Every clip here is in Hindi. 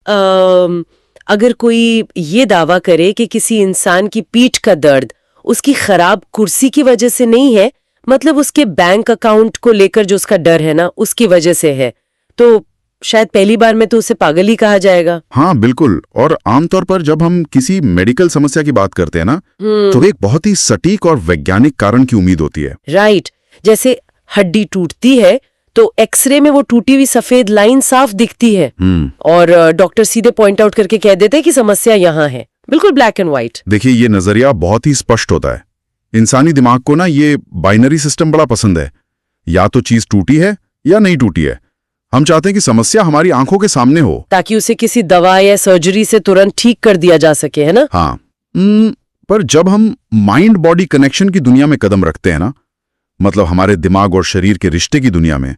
अगर कोई ये दावा करे कि किसी इंसान की पीठ का दर्द उसकी खराब कुर्सी की वजह से नहीं है, मतलब उसके बैंक अकाउंट को लेकर जो उसका डर है ना, उसकी वजह से है, तो शायद पहली बार में तो उसे पागल ही कहा जाएगा। हाँ बिल्कुल। और आमतौर पर जब हम किसी मेडिकल समस्या की बात करते हैं ना, तो एक बहुत ही सटीक और वैज्ञानिक कारण की उम्मीद होती है। राइट। जैसे हड्डी टूटती है तो एक्सरे में वो टूटी हुई सफेद लाइन साफ दिखती है और डॉक्टर सीधे पॉइंट आउट करके कह देते हैं कि समस्या यहाँ है। बिल्कुल ब्लैक एंड व्हाइट। देखिए, ये नजरिया बहुत ही स्पष्ट होता है। इंसानी दिमाग को ना ये बाइनरी सिस्टम बड़ा पसंद है, या तो चीज टूटी है या नहीं टूटी है। हम चाहते हैं कि समस्या हमारी आंखों के सामने हो, ताकि उसे किसी दवा या सर्जरी से तुरंत ठीक कर दिया जा सके, है ना? हाँ। पर जब हम माइंड बॉडी कनेक्शन की दुनिया में कदम रखते हैं ना, मतलब हमारे दिमाग और शरीर के रिश्ते की दुनिया में,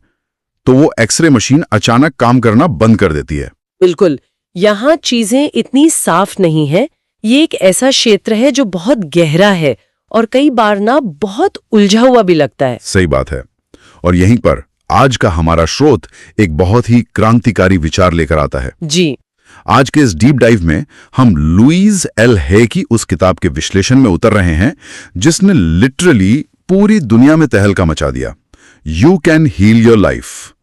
तो वो एक्सरे मशीन अचानक काम करना बंद कर देती है। बिल्कुल। यहाँ चीजें इतनी साफ नहीं है। ये एक ऐसा क्षेत्र है जो बहुत गहरा है और कई बार ना बहुत उलझा हुआ भी लगता है। सही बात है। और यहीं पर आज का हमारा स्रोत एक बहुत ही क्रांतिकारी विचार लेकर आता है। जी। आज के इस डीप डाइव में हम लुईस एल हे की उस किताब के विश्लेषण में उतर रहे हैं जिसने लिटरली पूरी दुनिया में तहलका मचा दिया। You can heal your life.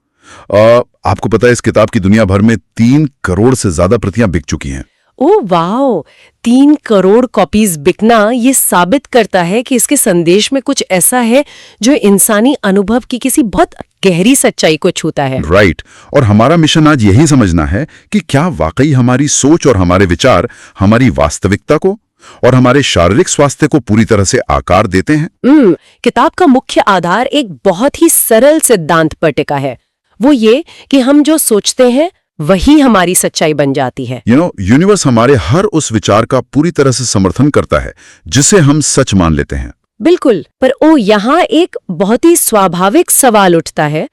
आपको पता है इस किताब की दुनिया भर में 3 करोड़ से ज्यादा प्रतियां बिक चुकी हैं। ओह वाओ, 3 करोड़ कॉपीज बिकना ये साबित करता है कि इसके संदेश में कुछ ऐसा है जो इंसानी अनुभव की किसी बहुत गहरी सच्चाई को छूता है। राइट। और हमारा मिशन आज यही समझना है कि क्या वाकई हमारी सोच और हमारे विचार हमारी वास्तविकता को और हमारे शारीरिक स्वास्थ्य को पूरी तरह से आकार देते हैं। किताब का मुख्य आधार एक बहुत ही सरल सिद्धांत पर टिका है। वो ये कि हम जो सोचते हैं वही हमारी सच्चाई बन जाती है। यूनिवर्स हमारे हर उस विचार का पूरी तरह से समर्थन करता है जिसे हम सच मान लेते हैं। बिल्कुल। पर यहाँ एक बहुत ही स्वाभाविक सवाल उठता है।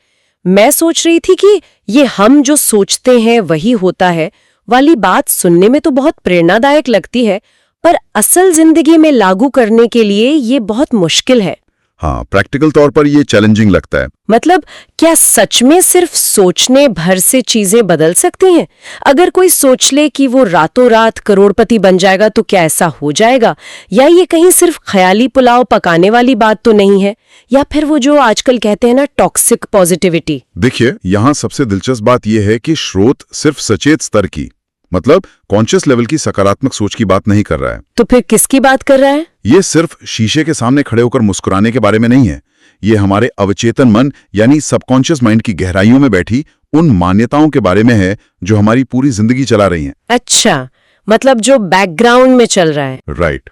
मैं सोच रही थी कि ये हम जो सोचते हैं वही होता है वाली बात सुनने में तो बहुत प्रेरणादायक लगती है, पर असल जिंदगी में लागू करने के लिए ये बहुत मुश्किल है। हाँ, प्रैक्टिकल तौर पर ये चैलेंजिंग लगता है। मतलब क्या सच में सिर्फ सोचने भर से चीजें बदल सकती हैं? अगर कोई सोच ले कि वो रातों रात करोड़पति बन जाएगा तो क्या ऐसा हो जाएगा? या ये कहीं सिर्फ ख्याली पुलाव पकाने वाली बात तो नहीं है? या फिर वो जो आजकल कहते हैं ना, टॉक्सिक पॉजिटिविटी? देखिए, यहाँ सबसे दिलचस्प बात यह है कि स्रोत सिर्फ सचेत स्तर की, मतलब कॉन्शियस लेवल की सकारात्मक सोच की बात नहीं कर रहा है। तो फिर किसकी बात कर रहा है? ये सिर्फ शीशे के सामने खड़े होकर मुस्कुराने के बारे में नहीं है। ये हमारे अवचेतन मन यानी सबकॉन्शियस माइंड की गहराइयों में बैठी उन मान्यताओं के बारे में है जो हमारी पूरी जिंदगी चला रही हैं। अच्छा, मतलब जो बैकग्राउंड में चल रहा है। राइट।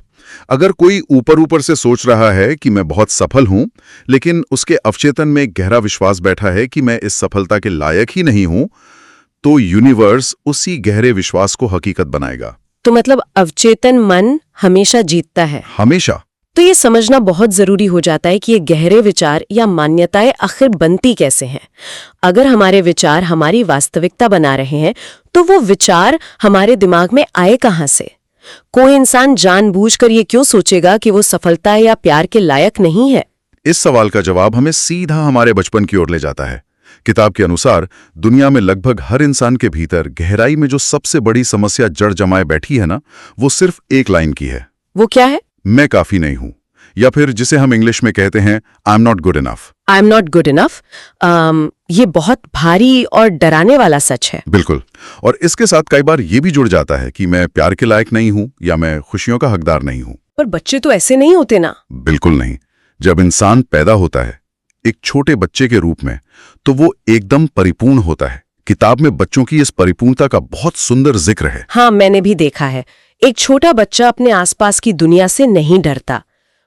अगर कोई ऊपर ऊपर से सोच रहा है कि मैं बहुत सफल हूं, लेकिन उसके अवचेतन में गहरा विश्वास बैठा है कि मैं इस सफलता के लायक ही नहीं हूं, तो यूनिवर्स उसी गहरे विश्वास को हकीकत बनाएगा। तो मतलब अवचेतन मन हमेशा जीतता है? हमेशा। तो ये समझना बहुत जरूरी हो जाता है कि ये गहरे विचार या मान्यताएं आखिर बनती कैसे हैं। अगर हमारे विचार हमारी वास्तविकता बना रहे हैं तो वो विचार हमारे दिमाग में आए कहाँ से? कोई इंसान जानबूझकर ये क्यों सोचेगा कि वो सफलता या प्यार के लायक नहीं है? इस सवाल का जवाब हमें सीधा हमारे बचपन की ओर ले जाता है। किताब के अनुसार दुनिया में लगभग हर इंसान के भीतर गहराई में जो सबसे बड़ी समस्या जड़ जमाए बैठी है ना, वो सिर्फ एक लाइन की है। वो क्या है? मैं काफी नहीं हूं, या फिर जिसे हम इंग्लिश में कहते हैं I am not good enough. I am not good enough. ये बहुत भारी और डराने वाला सच है। बिल्कुल। और इसके साथ कई बार ये भी जुड़ जाता है कि मैं प्यार के लायक नहीं हूं या मैं खुशियों का हकदार नहीं हूं। पर बच्चे तो ऐसे नहीं होते ना। बिल्कुल नहीं। जब इंसान पैदा होता है एक छोटे बच्चे के रूप में, तो वो एकदम परिपूर्ण होता है। किताब में बच्चों की इस परिपूर्णता का बहुत सुंदर जिक्र है। हाँ, मैंने भी देखा है। एक छोटा बच्चा अपने आसपास की दुनिया से नहीं डरता।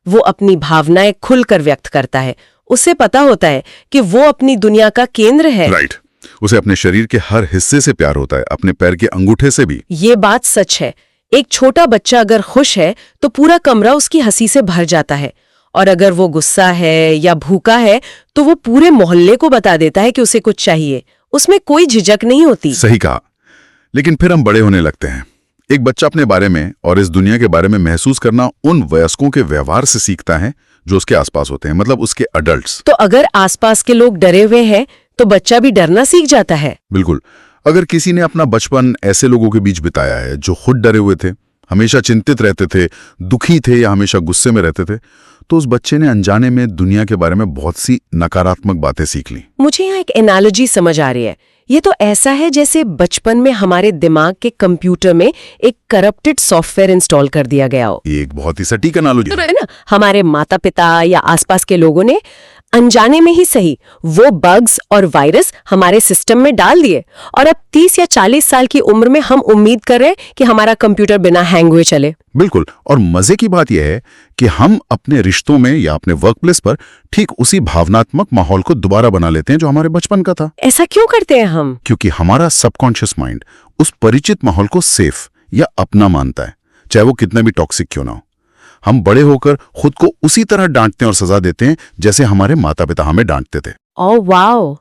वो अपनी भावनाएं खुलकर व्यक्त करता है। उसे पता होता है कि वो अपनी दुनिया का केंद्र है। राइट। उसे अपने शरीर के हर हिस्से से प्यार होता है, अपने पैर के अंगूठे से भी। ये बात सच है। एक छोटा बच्चा अगर खुश है तो पूरा कमरा उसकी हंसी से भर जाता है, और अगर वो गुस्सा है या भूखा है तो वो पूरे मोहल्ले को बता देता है कि उसे कुछ चाहिए। उसमें कोई झिझक नहीं होती। सही कहा। लेकिन फिर हम बड़े होने लगते हैं। एक बच्चा अपने बारे में और इस दुनिया के बारे में महसूस करना उन वयस्कों के व्यवहार से सीखता है जो उसके आसपास होते हैं, मतलब उसके अडल्ट्स। तो अगर आसपास के लोग डरे हुए हैं तो बच्चा भी डरना सीख जाता है। बिल्कुल। अगर किसी ने अपना बचपन ऐसे लोगों के बीच बिताया है जो खुद डरे हुए थे, हमेशा चिंतित रहते थे, दुखी थे या हमेशा गुस्से में रहते थे, तो उस बच्चे ने अनजाने में दुनिया के बारे में बहुत सी नकारात्मक बातें सीख ली। मुझे यहाँ एक एनालॉजी समझ आ रही है। ये तो ऐसा है जैसे बचपन में हमारे दिमाग के कंप्यूटर में एक करप्टेड सॉफ्टवेयर इंस्टॉल कर दिया गया हो। ये एक बहुत ही सटीक एनालॉजी है। है ना, हमारे माता पिता या आसपास के लोगों ने अनजाने में ही सही वो बग्स और वायरस हमारे सिस्टम में डाल दिए, और अब 30 या 40 साल की उम्र में हम उम्मीद कर रहे हैं कि हमारा कंप्यूटर बिना हैंग हुए चले। बिल्कुल, और मजे की बात यह है कि हम अपने रिश्तों में या अपने वर्कप्लेस पर ठीक उसी भावनात्मक माहौल को दोबारा बना लेते हैं जो हमारे बचपन का था। ऐसा क्यों करते हैं हम? क्योंकि हमारा सबकॉन्शियस माइंड उस परिचित माहौल को सेफ या अपना मानता है, चाहे वो कितना भी टॉक्सिक क्यों ना हो। हम बड़े होकर खुद को उसी तरह डांटते हैं और सजा देते हैं जैसे हमारे माता पिता हमें डांटते थे। ओह वाओ,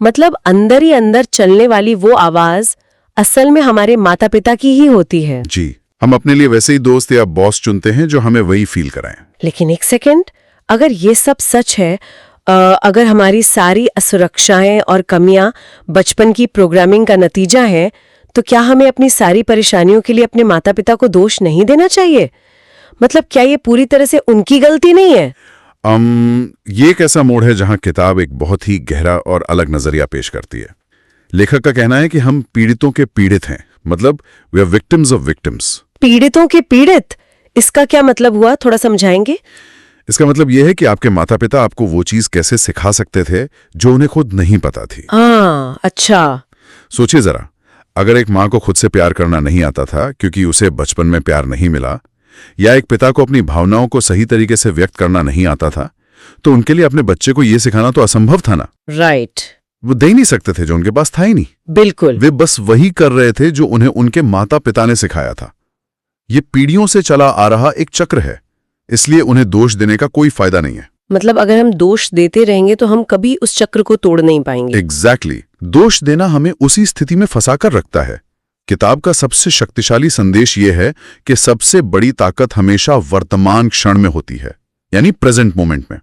मतलब अंदर ही अंदर चलने वाली वो आवाज असल में हमारे माता पिता की ही होती है। जी, हम अपने लिए वैसे ही दोस्त या बॉस चुनते हैं जो हमें वही फील कराएं। लेकिन एक सेकंड, अगर ये सब सच है, अगर हमारी सारी असुरक्षाएं और कमियां बचपन की प्रोग्रामिंग का नतीजा है, तो क्या हमें अपनी सारी परेशानियों के लिए अपने माता पिता को दोष नहीं देना चाहिए? मतलब क्या ये पूरी तरह से उनकी गलती नहीं है? ये एक ऐसा मोड़ है जहां किताब एक बहुत ही गहरा और अलग नजरिया पेश करती है। लेखक का कहना है कि हम पीड़ितों के पीड़ित हैं, मतलब we are victims of victims. पीड़ितों के पीड़ित, इसका क्या मतलब हुआ, थोड़ा समझाएंगे? इसका मतलब यह है कि आपके माता पिता आपको वो चीज कैसे सिखा सकते थे जो उन्हें खुद नहीं पता थी। हाँ, अच्छा। सोचिए जरा, अगर एक माँ को खुद से प्यार करना नहीं आता था क्योंकि उसे बचपन में प्यार नहीं मिला, या एक पिता को अपनी भावनाओं को सही तरीके से व्यक्त करना नहीं आता था, तो उनके लिए अपने बच्चे को यह सिखाना तो असंभव था ना। राइट। वो दे ही नहीं सकते थे जो उनके पास था ही नहीं। बिल्कुल। वे बस वही कर रहे थे जो उन्हें उनके माता पिता ने सिखाया था। ये पीढ़ियों से चला आ रहा एक चक्र है, इसलिए उन्हें दोष देने का कोई फायदा नहीं है। मतलब अगर हम दोष देते रहेंगे तो हम कभी उस चक्र को तोड़ नहीं पाएंगे। एग्जैक्टली। दोष देना हमें उसी स्थिति में फंसाकर रखता है। किताब का सबसे शक्तिशाली संदेश यह है कि सबसे बड़ी ताकत हमेशा वर्तमान क्षण में होती है, यानी प्रेजेंट मोमेंट में।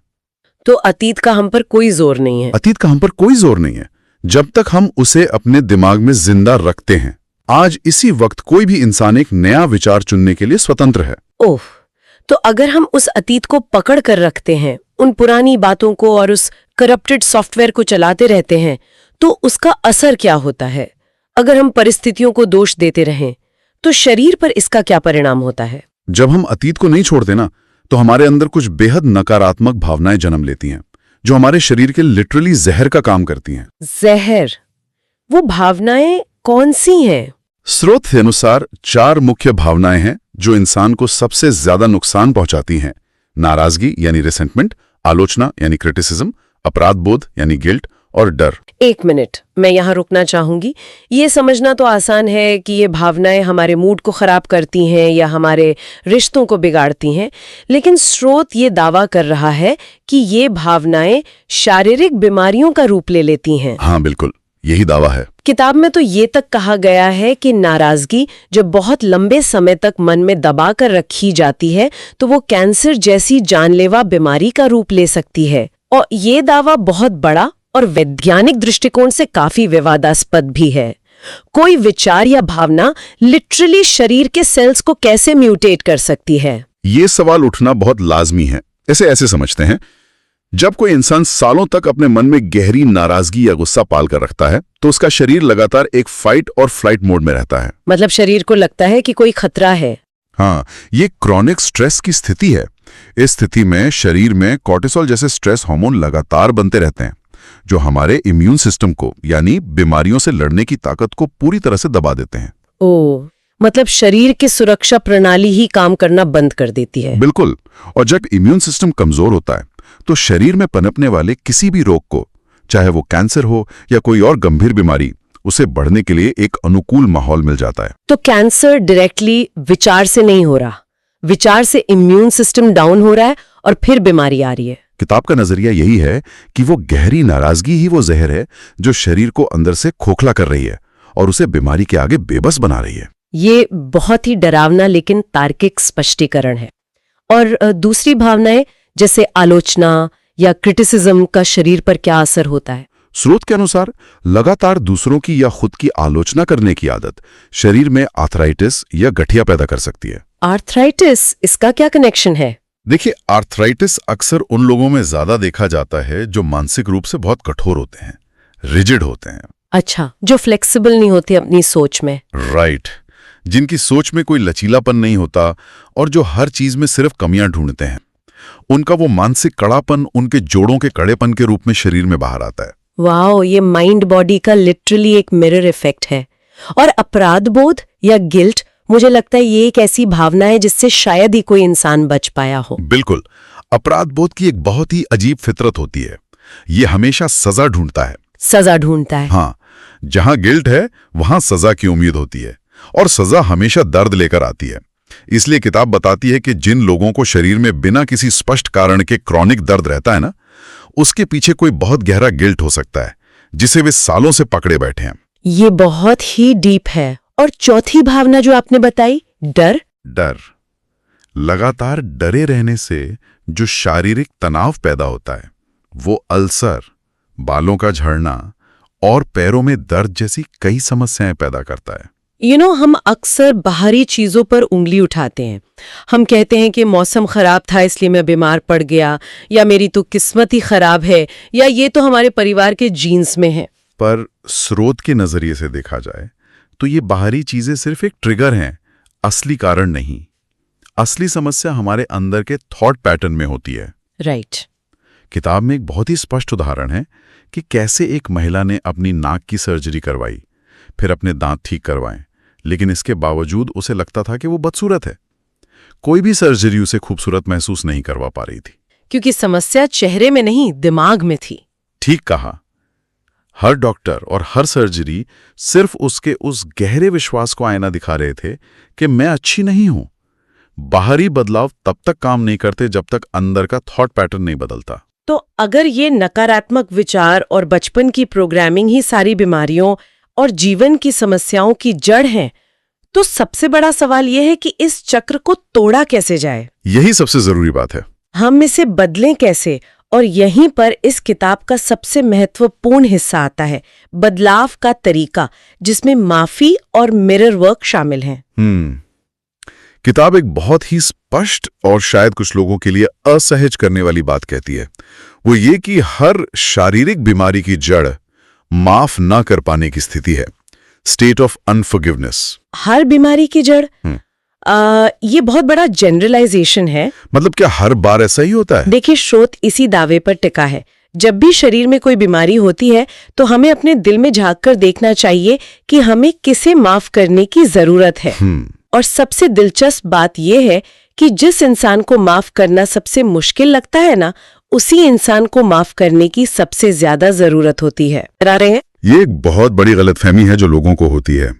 तो अतीत का हम पर कोई जोर नहीं है। अतीत का हम पर कोई जोर नहीं है, जब तक हम उसे अपने दिमाग में जिंदा रखते हैं। आज इसी वक्त कोई भी इंसान एक नया विचार चुनने के लिए स्वतंत्र है। ओह, तो अगर हम उस अतीत को पकड़ कर रखते हैं, उन पुरानी बातों को और उस करप्टेड सॉफ्टवेयर को चलाते रहते हैं, तो उसका असर क्या होता है? अगर हम परिस्थितियों को दोष देते रहें, तो शरीर पर इसका क्या परिणाम होता है? जब हम अतीत को नहीं छोड़ते ना, तो हमारे अंदर कुछ बेहद नकारात्मक भावनाएं जन्म लेती हैं, जो हमारे शरीर के लिटरली जहर का काम करती हैं। जहर? वो भावनाएं कौन सी हैं? स्रोत के अनुसार 4 मुख्य भावनाएं हैं जो इंसान को सबसे ज्यादा नुकसान पहुंचाती हैं। नाराजगी यानी रिसेंटमेंट, आलोचना यानी क्रिटिसिज्म, अपराध बोध यानी गिल्ट, और डर। एक मिनट, मैं यहाँ रुकना चाहूंगी। ये समझना तो आसान है कि ये भावनाएं हमारे मूड को खराब करती हैं या हमारे रिश्तों को बिगाड़ती हैं, लेकिन स्रोत ये दावा कर रहा है कि ये भावनाएं शारीरिक बीमारियों का रूप ले लेती हैं। हाँ बिल्कुल, यही दावा है। किताब में तो ये तक कहा गया है कि नाराजगी जब बहुत लंबे समय तक मन में दबा कर रखी जाती है, तो वो कैंसर जैसी जानलेवा बीमारी का रूप ले सकती है। और ये दावा बहुत बड़ा और वैज्ञानिक दृष्टिकोण से काफी विवादास्पद भी है। कोई विचार या भावना लिटरली शरीर के सेल्स को कैसे म्यूटेट कर सकती है? ये सवाल उठना बहुत लाजमी है। ऐसे समझते हैं, जब कोई इंसान सालों तक अपने मन में गहरी नाराजगी या गुस्सा पाल कर रखता है, तो उसका शरीर लगातार एक फाइट और फ्लाइट मोड में रहता है। मतलब शरीर को लगता है कि कोई खतरा है। हाँ, ये क्रॉनिक स्ट्रेस की स्थिति है। इस स्थिति में शरीर में कॉर्टिसोल जैसे स्ट्रेस हार्मोन लगातार बनते रहते हैं, जो हमारे इम्यून सिस्टम को, यानी बीमारियों से लड़ने की ताकत को पूरी तरह से दबा देते हैं। ओह, मतलब शरीर की सुरक्षा प्रणाली ही काम करना बंद कर देती है। बिल्कुल। और जब इम्यून सिस्टम कमजोर होता है, तो शरीर में पनपने वाले किसी भी रोग को, चाहे वो कैंसर हो या कोई और गंभीर बीमारी, उसे बढ़ने के लिए एक अनुकूल माहौल मिल जाता है। तो कैंसर डायरेक्टली विचार से नहीं हो रहा, विचार से इम्यून सिस्टम डाउन हो रहा है और फिर बीमारी आ रही है। किताब का नजरिया यही है कि वो गहरी नाराजगी ही वो जहर है जो शरीर को अंदर से खोखला कर रही है और उसे बीमारी के आगे बेबस बना रही है। ये बहुत ही डरावना लेकिन तार्किक स्पष्टीकरण है। और दूसरी भावनाएं जैसे आलोचना या क्रिटिसिज्म का शरीर पर क्या असर होता है? स्रोत के अनुसार लगातार दूसरों की या खुद की आलोचना करने की आदत शरीर में आर्थराइटिस या गठिया पैदा कर सकती है। आर्थराइटिस, इसका क्या कनेक्शन है? देखिए, आर्थराइटिस अक्सर उन लोगों में ज्यादा देखा जाता है जो मानसिक रूप से बहुत कठोर होते हैं, रिजिड होते हैं। अच्छा, जो फ्लेक्सिबल नहीं होते अपनी सोच में। राइट, जिनकी सोच में कोई लचीलापन नहीं होता और जो हर चीज में सिर्फ कमियां ढूंढते हैं। उनका वो मानसिक कड़ापन उनके जोड़ों के कड़ेपन के रूप में शरीर में बाहर आता है। वाओ, ये माइंड बॉडी का लिटरली एक मिरर इफेक्ट है। और अपराध बोध या गिल्ट, मुझे लगता है ये एक ऐसी भावना है जिससे शायद ही कोई इंसान बच पाया हो। बिल्कुल, अपराध बोध की एक बहुत ही अजीब फितरत होती है। ये हमेशा सजा ढूंढता है। सजा ढूंढता है। हाँ, जहां गिल्ट है वहां सजा की उम्मीद होती है, और सजा हमेशा दर्द लेकर आती है। इसलिए किताब बताती है कि जिन लोगों को शरीर में बिना किसी स्पष्ट कारण के क्रॉनिक दर्द रहता है ना, उसके पीछे कोई बहुत गहरा गिल्ट हो सकता है जिसे वे सालों से पकड़े बैठे हैं। ये बहुत ही डीप है। और चौथी भावना जो आपने बताई, डर। डर, लगातार डरे रहने से जो शारीरिक तनाव पैदा होता है, वो अल्सर, बालों का झड़ना और पैरों में दर्द जैसी कई समस्याएं पैदा करता है। हम अक्सर बाहरी चीजों पर उंगली उठाते हैं। हम कहते हैं कि मौसम खराब था इसलिए मैं बीमार पड़ गया, या मेरी तो किस्मत ही खराब है, या ये तो हमारे परिवार के जीन्स में है। पर स्रोत के नजरिए से देखा जाए तो ये बाहरी चीजें सिर्फ एक ट्रिगर हैं, असली कारण नहीं। असली समस्या हमारे अंदर के थॉट पैटर्न में होती है। राइट। किताब में एक बहुत ही स्पष्ट उदाहरण है कि कैसे एक महिला ने अपनी नाक की सर्जरी करवाई, फिर अपने दांत ठीक करवाएं, लेकिन इसके बावजूद उसे लगता था कि वो बदसूरत है। कोई भी सर्जरी उसे खूबसूरत महसूस नहीं करवा पा रही थी, क्योंकि समस्या चेहरे में नहीं, दिमाग में थी। ठीक कहा। हर डॉक्टर और हर सर्जरी सिर्फ उसके उस गहरे विश्वास को आईना दिखा रहे थे कि मैं अच्छी नहीं हूं। बाहरी बदलाव तब तक काम नहीं करते जब तक अंदर का थॉट पैटर्न नहीं बदलता। तो अगर ये नकारात्मक विचार और बचपन की प्रोग्रामिंग ही सारी बीमारियों और जीवन की समस्याओं की जड़ है, तो सबसे बड़ा सवाल यह है कि इस चक्र को तोड़ा कैसे जाए। यही सबसे जरूरी बात है। हम इसे बदलें कैसे? और यहीं पर इस किताब का सबसे महत्वपूर्ण हिस्सा आता है, बदलाव का तरीका, जिसमें माफी और मिरर वर्क शामिल हैं। किताब एक बहुत ही स्पष्ट और शायद कुछ लोगों के लिए असहज करने वाली बात कहती है। वो ये कि हर शारीरिक बीमारी की जड़ माफ ना कर पाने की स्थिति है, स्टेट ऑफ अनफॉरगिवनेस। हर बीमारी की जड़? ये बहुत बड़ा जनरलाइजेशन है। मतलब क्या हर बार ऐसा ही होता है? देखिए, स्रोत इसी दावे पर टिका है। जब भी शरीर में कोई बीमारी होती है तो हमें अपने दिल में झांक कर देखना चाहिए कि हमें किसे माफ करने की जरूरत है। और सबसे दिलचस्प बात यह है कि जिस इंसान को माफ करना सबसे मुश्किल लगता है ना, उसी इंसान को माफ करने की सबसे ज्यादा जरूरत होती है। डरा रहे हैं? ये एक बहुत बड़ी गलतफहमी है जो लोगों को होती है।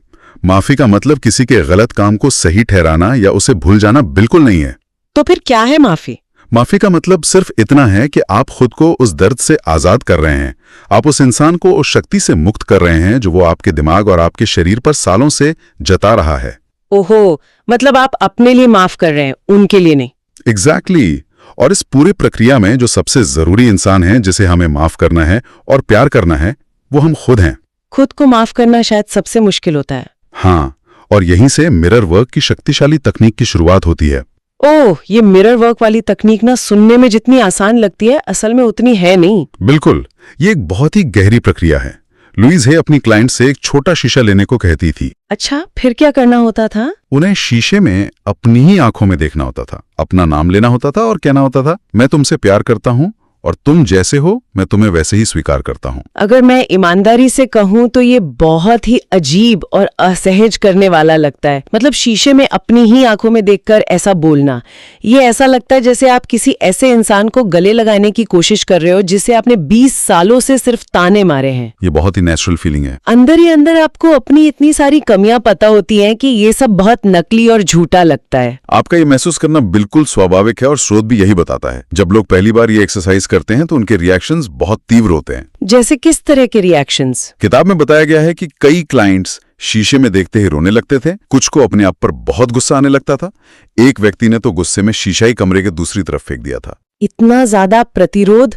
माफी का मतलब किसी के गलत काम को सही ठहराना या उसे भूल जाना बिल्कुल नहीं है। तो फिर क्या है माफी? माफी का मतलब सिर्फ इतना है कि आप खुद को उस दर्द से आजाद कर रहे हैं। आप उस इंसान को उस शक्ति से मुक्त कर रहे हैं जो वो आपके दिमाग और आपके शरीर पर सालों से जता रहा है। ओहो, मतलब आप अपने लिए माफ कर रहे हैं, उनके लिए नहीं। एग्जैक्टली। और इस पूरी प्रक्रिया में जो सबसे जरूरी इंसान है जिसे हमें माफ करना है और प्यार करना है, वो हम खुद हैं। खुद को माफ करना शायद सबसे मुश्किल होता है। हाँ, और यहीं से मिरर वर्क की शक्तिशाली तकनीक की शुरुआत होती है। ओह, ये मिरर वर्क वाली तकनीक ना सुनने में जितनी आसान लगती है, असल में उतनी है नहीं। बिल्कुल, ये एक बहुत ही गहरी प्रक्रिया है। लुईज हे अपनी क्लाइंट से एक छोटा शीशा लेने को कहती थी। अच्छा, फिर क्या करना होता था? उन्हें शीशे में अपनी ही आंखों में देखना होता था, अपना नाम लेना होता था और कहना होता था, मैं तुमसे प्यार करता हूं और तुम जैसे हो मैं तुम्हें वैसे ही स्वीकार करता हूं। अगर मैं ईमानदारी से कहूं तो ये बहुत ही अजीब और असहज करने वाला लगता है। मतलब शीशे में अपनी ही आंखों में देखकर ऐसा बोलना, ये ऐसा लगता है जैसे आप किसी ऐसे इंसान को गले लगाने की कोशिश कर रहे हो जिसे आपने 20 सालों से सिर्फ ताने मारे हैं। ये बहुत ही नेचुरल फीलिंग है। अंदर ही अंदर आपको अपनी इतनी सारी कमियां पता होती हैं कि ये सब बहुत नकली और झूठा लगता है। आपका ये महसूस करना बिल्कुल स्वाभाविक है और स्रोत भी यही बताता है। जब लोग पहली बार ये एक्सरसाइज करते हैं तो उनके रिएक्शंस बहुत तीव्र होते हैं। जैसे किस तरह के रिएक्शंस? किताब में बताया गया है कि कई क्लाइंट्स शीशे में देखते ही रोने लगते थे, कुछ को अपने आप पर बहुत गुस्सा आने लगता था। एक व्यक्ति ने तो गुस्से में शीशा ही कमरे के दूसरी तरफ फेंक दिया था। इतना ज्यादा प्रतिरोध?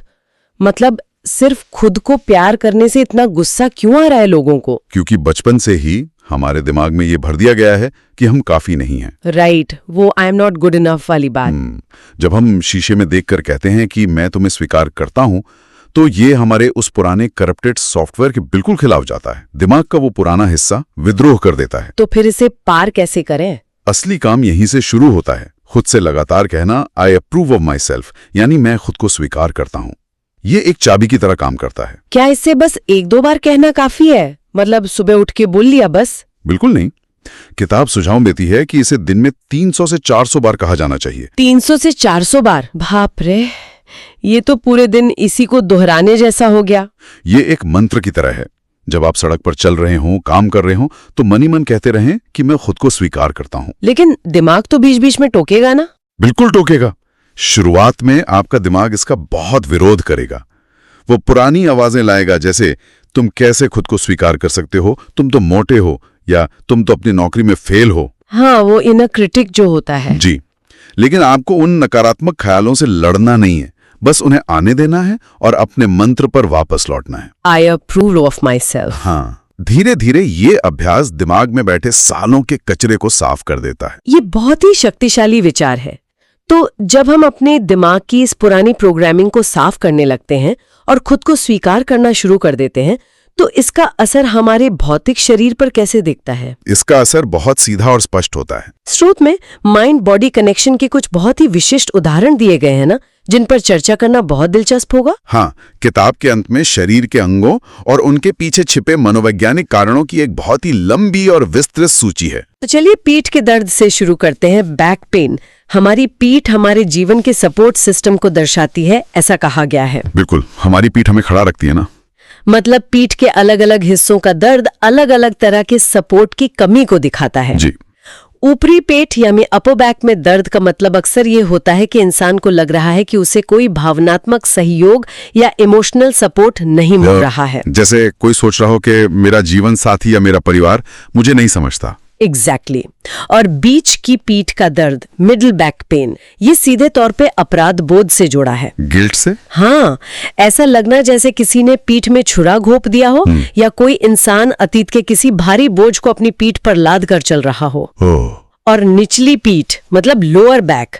मतलब सिर्फ खुद को प्यार करने से इतना गुस्सा क्यों आ रहा है लोगों को? क्योंकि बचपन से ही हमारे दिमाग में ये भर दिया गया है कि हम काफी नहीं हैं। राइट, वो I am not good enough वाली बात। जब हम शीशे में देखकर कहते हैं कि मैं तुम्हें स्वीकार करता हूं, तो ये हमारे उस पुराने करप्टेड सॉफ्टवेयर के बिल्कुल खिलाफ जाता है। दिमाग का वो पुराना हिस्सा विद्रोह कर देता है। तो फिर इसे पार कैसे करें? असली काम यहीं से शुरू होता है। खुद से लगातार कहना I approve of my self, यानी मैं खुद को स्वीकार करता हूं। ये एक चाबी की तरह काम करता है। क्या इससे बस एक दो बार कहना काफी है? मतलब सुबह उठ के बोल लिया बस? बिल्कुल नहीं। किताब सुझाव देती है कि इसे दिन में 300 से 400 बार कहा जाना चाहिए। 300 से 400 बार? बाप रे, ये तो पूरे दिन इसी को दोहराने जैसा हो गया। ये एक मंत्र की तरह है। जब आप सड़क पर चल रहे हों, काम कर रहे हों, तो मन ही मन कहते रहें कि मैं खुद को स्वीकार करता हूं। लेकिन दिमाग तो बीच बीच में टोकेगा ना? बिल्कुल टोकेगा। शुरुआत में आपका दिमाग इसका बहुत विरोध करेगा। वो पुरानी आवाजें लाएगा, जैसे तुम कैसे खुद को स्वीकार कर सकते हो, तुम तो मोटे हो, या तुम तो अपनी नौकरी में फेल हो। हाँ, वो इनर क्रिटिक जो होता है। जी, लेकिन आपको उन नकारात्मक ख्यालों से लड़ना नहीं है, बस उन्हें आने देना है और अपने मंत्र पर वापस लौटना है। I approve of my self. हाँ, धीरे धीरे ये अभ्यास दिमाग में बैठे सालों के कचरे को साफ कर देता है। ये बहुत ही शक्तिशाली विचार है। तो जब हम अपने दिमाग की इस पुरानी प्रोग्रामिंग को साफ करने लगते हैं और खुद को स्वीकार करना शुरू कर देते हैं, तो इसका असर हमारे भौतिक शरीर पर कैसे दिखता है? इसका असर बहुत सीधा और स्पष्ट होता है। स्रोत में माइंड बॉडी कनेक्शन के कुछ बहुत ही विशिष्ट उदाहरण दिए गए हैं ना, जिन पर चर्चा करना बहुत दिलचस्प होगा। हाँ, किताब के अंत में शरीर के अंगों और उनके पीछे छिपे मनोवैज्ञानिक कारणों की एक बहुत ही लंबी और विस्तृत सूची है। तो चलिए पीठ के दर्द से शुरू करते हैं। Back pain. हमारी पीठ हमारे जीवन के सपोर्ट सिस्टम को दर्शाती है, ऐसा कहा गया है। बिल्कुल, हमारी पीठ हमें खड़ा रखती है ना। मतलब पीठ के अलग अलग हिस्सों का दर्द अलग अलग तरह के सपोर्ट की कमी को दिखाता है। जी। ऊपरी पेट यानी अपर बैक में दर्द का मतलब अक्सर ये होता है कि इंसान को लग रहा है कि उसे कोई भावनात्मक सहयोग या इमोशनल सपोर्ट नहीं मिल रहा है। जैसे कोई सोच रहा हो कि मेरा जीवन साथी या मेरा परिवार मुझे नहीं समझता। एग्जैक्टली। और बीच की पीठ का दर्द, मिडिल बैक पेन, ये सीधे तौर पे अपराध बोध से जुड़ा है। गिल्ट से? हाँ, ऐसा लगना जैसे किसी ने पीठ में छुरा घोंप दिया हो, या कोई इंसान अतीत के किसी भारी बोझ को अपनी पीठ पर लाद कर चल रहा हो। और निचली पीठ मतलब लोअर बैक,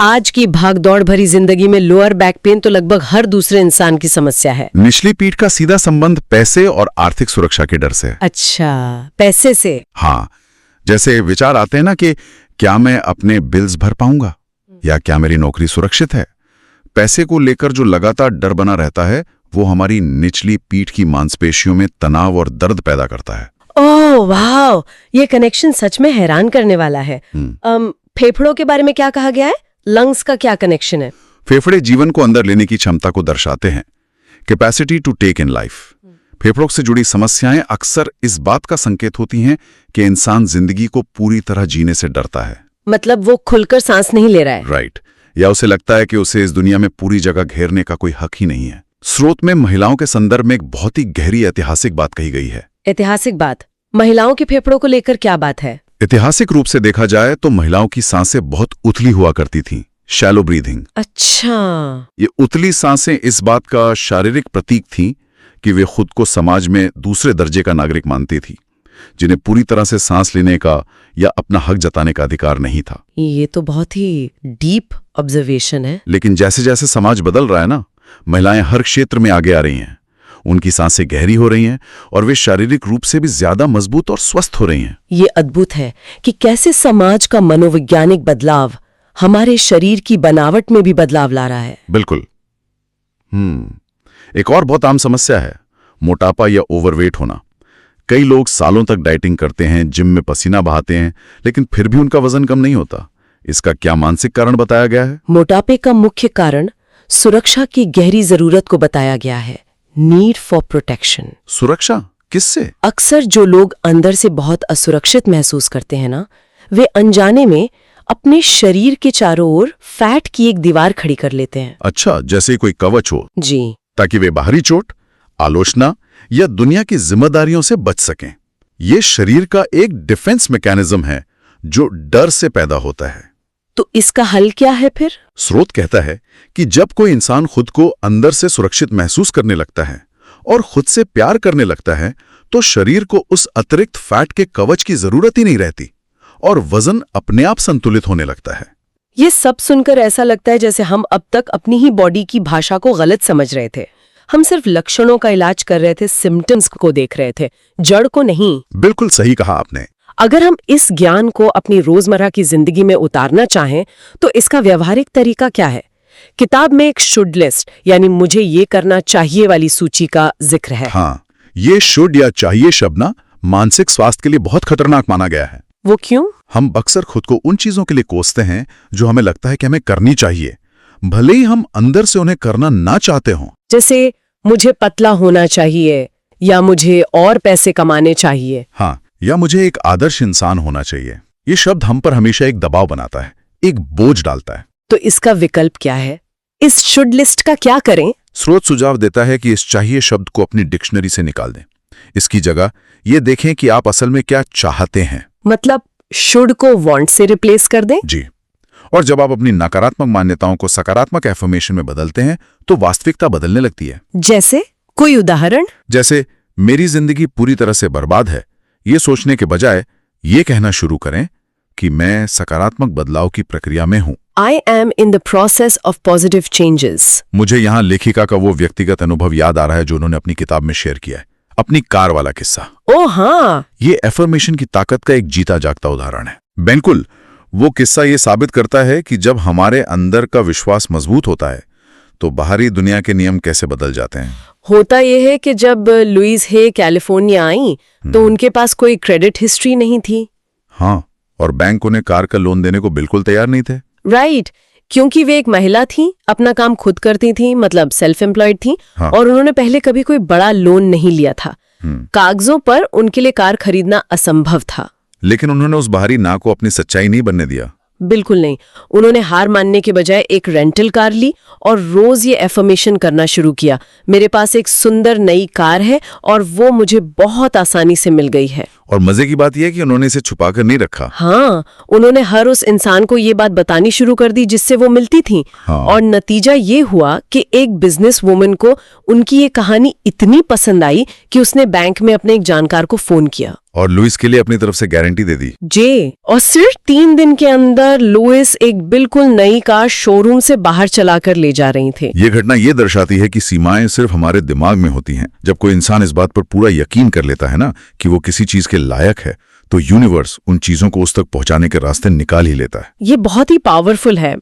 आज की भागदौड़ भरी जिंदगी में लोअर बैक पेन तो लगभग हर दूसरे इंसान की समस्या है। निचली पीठ का सीधा संबंध पैसे और आर्थिक सुरक्षा के डर से है। अच्छा, पैसे से? हाँ, जैसे विचार आते हैं ना कि क्या मैं अपने बिल्स भर पाऊंगा, या क्या मेरी नौकरी सुरक्षित है। पैसे को लेकर जो लगातार डर बना रहता है, वो हमारी निचली पीठ की मांसपेशियों में तनाव और दर्द पैदा करता है। ओह वाह, ये कनेक्शन सच में हैरान करने वाला है। फेफड़ों के बारे में क्या कहा गया है? लंग्स का क्या कनेक्शन है? फेफड़े जीवन को अंदर लेने की क्षमता को दर्शाते हैं, capacity to take in life. फेफड़ों से जुड़ी समस्याएं अक्सर इस बात का संकेत होती हैं कि इंसान जिंदगी को पूरी तरह जीने से डरता है। मतलब वो खुलकर सांस नहीं ले रहा है। राइट। या उसे लगता है कि उसे इस दुनिया में पूरी जगह घेरने का कोई हक ही नहीं है। स्रोत में महिलाओं के संदर्भ में एक बहुत ही गहरी ऐतिहासिक बात कही गई है। ऐतिहासिक बात? महिलाओं के फेफड़ों को लेकर क्या बात है? ऐतिहासिक रूप से देखा जाए तो महिलाओं की सांसें बहुत उथली हुआ करती थीं, शैलो ब्रीथिंग। अच्छा। ये उथली सांसें इस बात का शारीरिक प्रतीक थीं कि वे खुद को समाज में दूसरे दर्जे का नागरिक मानती थी, जिन्हें पूरी तरह से सांस लेने का या अपना हक जताने का अधिकार नहीं था। ये तो बहुत ही डीप ऑब्जर्वेशन है। लेकिन जैसे जैसे समाज बदल रहा है ना, महिलाएं हर क्षेत्र में आगे आ रही हैं। उनकी सांसें गहरी हो रही हैं और वे शारीरिक रूप से भी ज्यादा मजबूत और स्वस्थ हो रही हैं। ये अद्भुत है कि कैसे समाज का मनोवैज्ञानिक बदलाव हमारे शरीर की बनावट में भी बदलाव ला रहा है। बिल्कुल। एक और बहुत आम समस्या है मोटापा या ओवरवेट होना। कई लोग सालों तक डाइटिंग करते हैं, जिम में पसीना बहाते हैं, लेकिन फिर भी उनका वजन कम नहीं होता। इसका क्या मानसिक कारण बताया गया है? मोटापे का मुख्य कारण सुरक्षा की गहरी जरूरत को बताया गया है। Need for protection. सुरक्षा किससे? अक्सर जो लोग अंदर से बहुत असुरक्षित महसूस करते हैं ना, वे अनजाने में अपने शरीर के चारों ओर फैट की एक दीवार खड़ी कर लेते हैं। अच्छा, जैसे कोई कवच हो। जी। ताकि वे बाहरी चोट, आलोचना या दुनिया की जिम्मेदारियों से बच सकें। ये शरीर का एक डिफेंस मैकेनिज्म है जो डर से पैदा होता है। तो इसका हल क्या है फिर? स्रोत कहता है कि जब कोई इंसान खुद को अंदर से सुरक्षित महसूस करने लगता है और खुद से प्यार करने लगता है तो शरीर को उस अतिरिक्त फैट के कवच की जरूरत ही नहीं रहती और वजन अपने आप संतुलित होने लगता है। ये सब सुनकर ऐसा लगता है जैसे हम अब तक अपनी ही बॉडी की भाषा को गलत समझ रहे थे। हम सिर्फ लक्षणों का इलाज कर रहे थे, सिम्टम्स को देख रहे थे, जड़ को नहीं। बिल्कुल सही कहा आपने। अगर हम इस ज्ञान को अपनी रोजमर्रा की जिंदगी में उतारना चाहें तो इसका व्यवहारिक तरीका क्या है? किताब में एक शुड लिस्ट यानी मुझे ये करना चाहिए वाली सूची का जिक्र है। हाँ, ये शुड या चाहिए शब्द ना मानसिक स्वास्थ्य के लिए बहुत खतरनाक माना गया है। वो क्यों? हम अक्सर खुद को उन चीजों के लिए कोसते हैं जो हमें लगता है कि हमें करनी चाहिए, भले ही हम अंदर से उन्हें करना ना चाहते हों। जैसे मुझे पतला होना चाहिए या मुझे और पैसे कमाने चाहिए। हाँ, या मुझे एक आदर्श इंसान होना चाहिए। ये शब्द हम पर हमेशा एक दबाव बनाता है, एक बोझ डालता है। तो इसका विकल्प क्या है? इस शुड लिस्ट का क्या करें? स्रोत सुझाव देता है कि इस चाहिए शब्द को अपनी डिक्शनरी से निकाल दें। इसकी जगह ये देखें कि आप असल में क्या चाहते हैं। मतलब शुड को वांट से रिप्लेस कर दें? जी। और जब आप अपनी नकारात्मक मान्यताओं को सकारात्मक एफर्मेशन में बदलते हैं तो वास्तविकता बदलने लगती है। जैसे कोई उदाहरण? जैसे मेरी जिंदगी पूरी तरह से बर्बाद है, ये सोचने के बजाय ये कहना शुरू करें कि मैं सकारात्मक बदलाव की प्रक्रिया में हूं। I am in the process of positive changes. मुझे यहां लेखिका का वो व्यक्तिगत अनुभव याद आ रहा है जो उन्होंने अपनी किताब में शेयर किया है, अपनी कार वाला किस्सा। ओ हाँ, ये एफर्मेशन की ताकत का एक जीता जागता उदाहरण है। बिल्कुल, वो किस्सा ये साबित करता है कि जब हमारे अंदर का विश्वास मजबूत होता है तो बाहरी दुनिया के नियम कैसे बदल जाते हैं। होता यह है कि जब लुइस हे कैलिफोर्निया आई तो उनके पास कोई क्रेडिट हिस्ट्री नहीं थी। हाँ, और बैंक उन्हें कार का लोन देने को बिल्कुल तैयार नहीं थे। राइट, क्योंकि वे एक महिला थी, अपना काम खुद करती थी, मतलब सेल्फ एम्प्लॉयड थी। हाँ। और उन्होंने पहले कभी कोई बड़ा लोन नहीं लिया था। कागजों पर उनके लिए कार खरीदना असंभव था। लेकिन उन्होंने उस बाहरी ना को अपनी सच्चाई नहीं बनने दिया। बिल्कुल नहीं। उन्होंने हार मानने के बजाय एक रेंटल कार ली और रोज ये एफर्मेशन करना शुरू किया, मेरे पास एक सुंदर नई कार है और वो मुझे बहुत आसानी से मिल गई है। और मजे की बात यह है कि उन्होंने इसे छुपाकर नहीं रखा। हाँ, उन्होंने हर उस इंसान को ये बात बतानी शुरू कर दी जिससे वो मिलती थी। हाँ। और नतीजा ये हुआ कि एक बिजनेस वुमन को उनकी ये कहानी इतनी पसंद आई कि उसने बैंक में अपने एक जानकार को फोन किया और लुइस के लिए अपनी तरफ से गारंटी दे दी। जे और सिर्फ 3 दिन के अंदर लुइस एक बिल्कुल नई कार शोरूम से बाहर चलाकर ले जा रही थे। ये घटना ये दर्शाती है कि सीमाएं सिर्फ हमारे दिमाग में होती हैं। जब कोई इंसान इस बात पर पूरा यकीन कर लेता है ना कि वो किसी चीज के लायक है तो यूनिवर्स उन चीजों को उस तक पहुंचाने के रास्ते निकाल ही लेता है। ये बहुत ही पावरफुल है।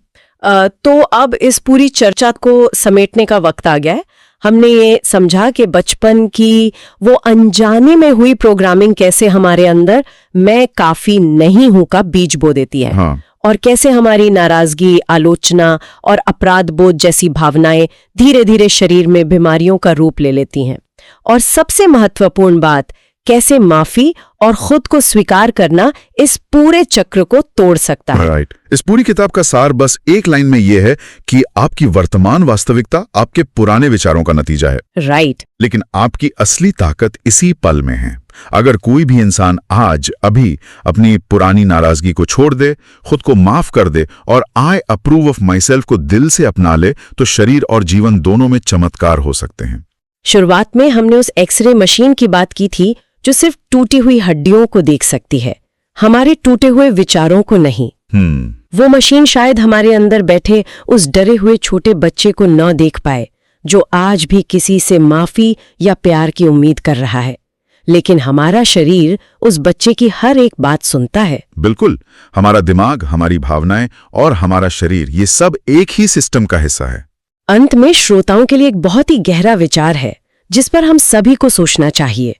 तो अब इस पूरी चर्चा को समेटने का वक्त आ गया है। हमने ये समझा कि बचपन की वो अनजाने में हुई प्रोग्रामिंग कैसे हमारे अंदर मैं काफी नहीं हूं का बीज बो देती है। हाँ। और कैसे हमारी नाराजगी, आलोचना और अपराध बोध जैसी भावनाएं धीरे धीरे शरीर में बीमारियों का रूप ले लेती हैं। और सबसे महत्वपूर्ण बात, कैसे माफी और खुद को स्वीकार करना इस पूरे चक्र को तोड़ सकता है। राइट। इस पूरी किताब का सार बस एक लाइन में यह है कि आपकी वर्तमान वास्तविकता आपके पुराने विचारों का नतीजा है। राइट। लेकिन आपकी असली ताकत इसी पल में है। अगर कोई भी इंसान आज अभी अपनी पुरानी नाराजगी को छोड़ दे, खुद को माफ कर दे और I approve of my self को दिल से अपना ले तो शरीर और जीवन दोनों में चमत्कार हो सकते हैं। शुरुआत में हमने उस एक्सरे मशीन की बात की थी जो सिर्फ टूटी हुई हड्डियों को देख सकती है, हमारे टूटे हुए विचारों को नहीं। वो मशीन शायद हमारे अंदर बैठे उस डरे हुए छोटे बच्चे को न देख पाए जो आज भी किसी से माफी या प्यार की उम्मीद कर रहा है। लेकिन हमारा शरीर उस बच्चे की हर एक बात सुनता है। बिल्कुल, हमारा दिमाग, हमारी भावनाएं और हमारा शरीर, ये सब एक ही सिस्टम का हिस्सा है। अंत में श्रोताओं के लिए एक बहुत ही गहरा विचार है जिस पर हम सभी को सोचना चाहिए।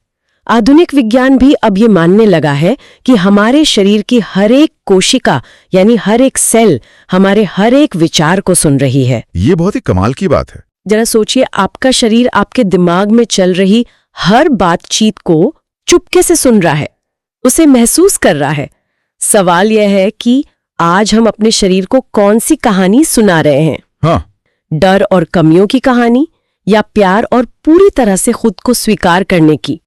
आधुनिक विज्ञान भी अब ये मानने लगा है कि हमारे शरीर की हर एक कोशिका यानी हर एक सेल हमारे हर एक विचार को सुन रही है। ये बहुत ही कमाल की बात है। जरा सोचिए, आपका शरीर आपके दिमाग में चल रही हर बातचीत को चुपके से सुन रहा है, उसे महसूस कर रहा है। सवाल यह है कि आज हम अपने शरीर को कौन सी कहानी सुना रहे हैं? हाँ। डर और कमियों की कहानी या प्यार और पूरी तरह से खुद को स्वीकार करने की?